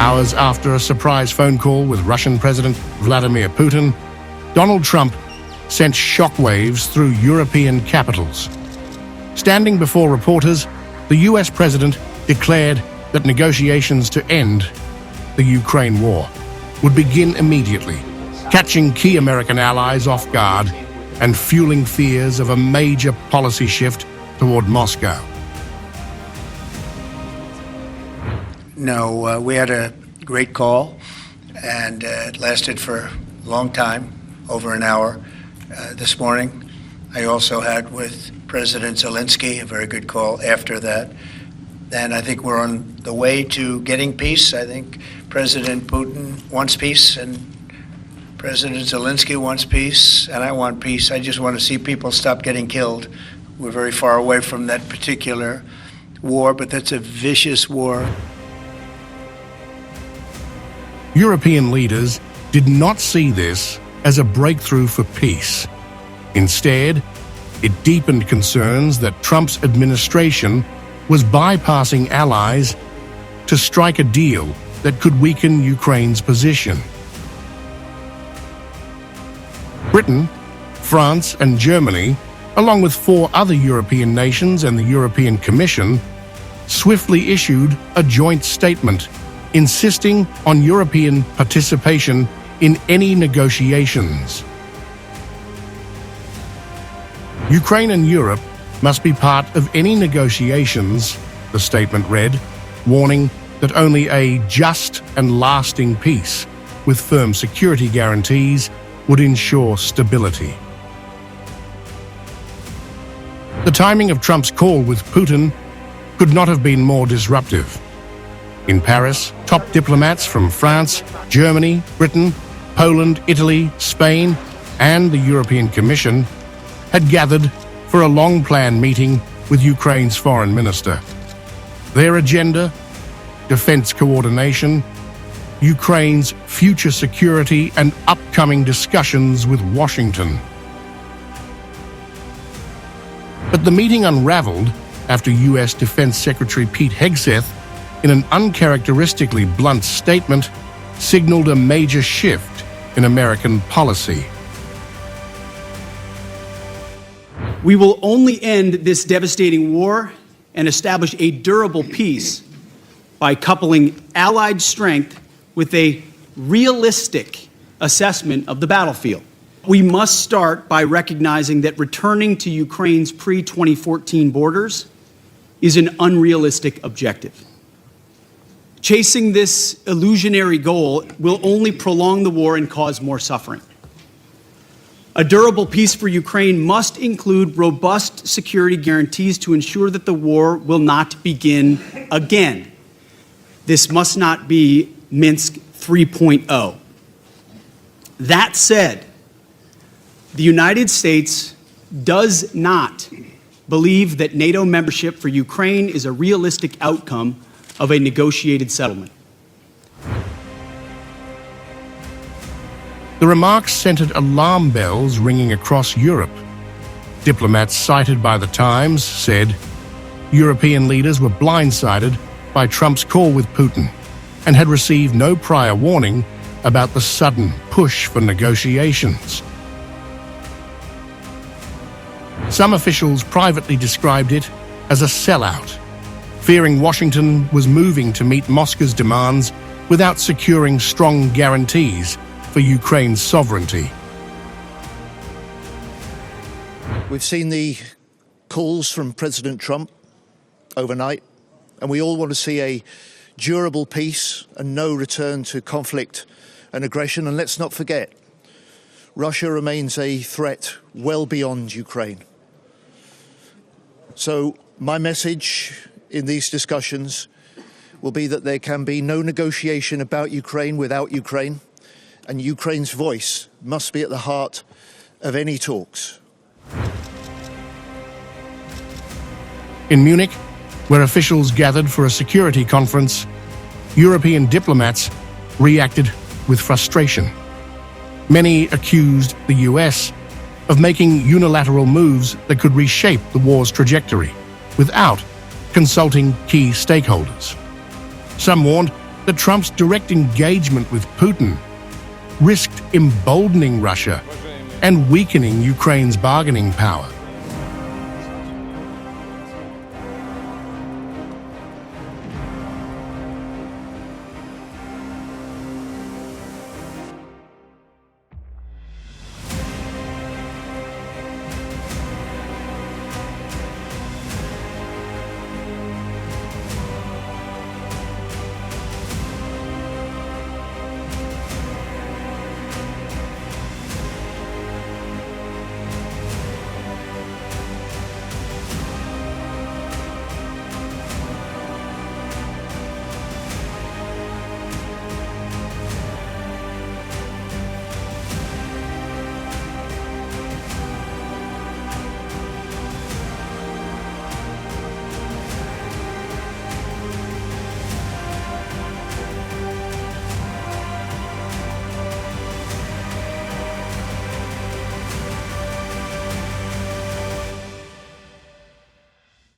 Hours after a surprise phone call with Russian President Vladimir Putin, Donald Trump sent shockwaves through European capitals. Standing before reporters, the US president declared that negotiations to end the Ukraine war would begin immediately, catching key American allies off guard and fueling fears of a major policy shift toward Moscow. No, we had a great call, and it lasted for a long time, over an hour this morning. I also had with President Zelensky a very good call after that. And I think we're on the way to getting peace. I think President Putin wants peace, and President Zelensky wants peace, and I want peace. I just want to see people stop getting killed. We're very far away from that particular war, but that's a vicious war. European leaders did not see this as a breakthrough for peace. Instead, it deepened concerns that Trump's administration was bypassing allies to strike a deal that could weaken Ukraine's position. Britain, France, and Germany, along with 4 other European nations and the European Commission, swiftly issued a joint statement insisting on European participation in any negotiations. Ukraine and Europe must be part of any negotiations, the statement read, warning that only a just and lasting peace with firm security guarantees would ensure stability. The timing of Trump's call with Putin could not have been more disruptive. In Paris, top diplomats from France, Germany, Britain, Poland, Italy, Spain, and the European Commission had gathered for a long-planned meeting with Ukraine's foreign minister. Their agenda: defense coordination, Ukraine's future security, and upcoming discussions with Washington. But the meeting unraveled after US Defense Secretary Pete Hegseth, in an uncharacteristically blunt statement, signaled a major shift in American policy. We will only end this devastating war and establish a durable peace by coupling allied strength with a realistic assessment of the battlefield. We must start by recognizing that returning to Ukraine's pre-2014 borders is an unrealistic objective. Chasing this illusionary goal will only prolong the war and cause more suffering. A durable peace for Ukraine must include robust security guarantees to ensure that the war will not begin again. This must not be Minsk 3.0. That said, the United States does not believe that NATO membership for Ukraine is a realistic outcome of a negotiated settlement. The remarks centered alarm bells ringing across Europe. Diplomats cited by The Times said European leaders were blindsided by Trump's call with Putin and had received no prior warning about the sudden push for negotiations. Some officials privately described it as a sellout, fearing Washington was moving to meet Moscow's demands without securing strong guarantees for Ukraine's sovereignty. We've seen the calls from President Trump overnight, and we all want to see a durable peace and no return to conflict and aggression. And let's not forget, Russia remains a threat well beyond Ukraine. So my message in these discussions will be that there can be no negotiation about Ukraine without Ukraine, and Ukraine's voice must be at the heart of any talks. In Munich, where officials gathered for a security conference, European diplomats reacted with frustration. Many accused the US of making unilateral moves that could reshape the war's trajectory without consulting key stakeholders. Some warned that Trump's direct engagement with Putin risked emboldening Russia and weakening Ukraine's bargaining power.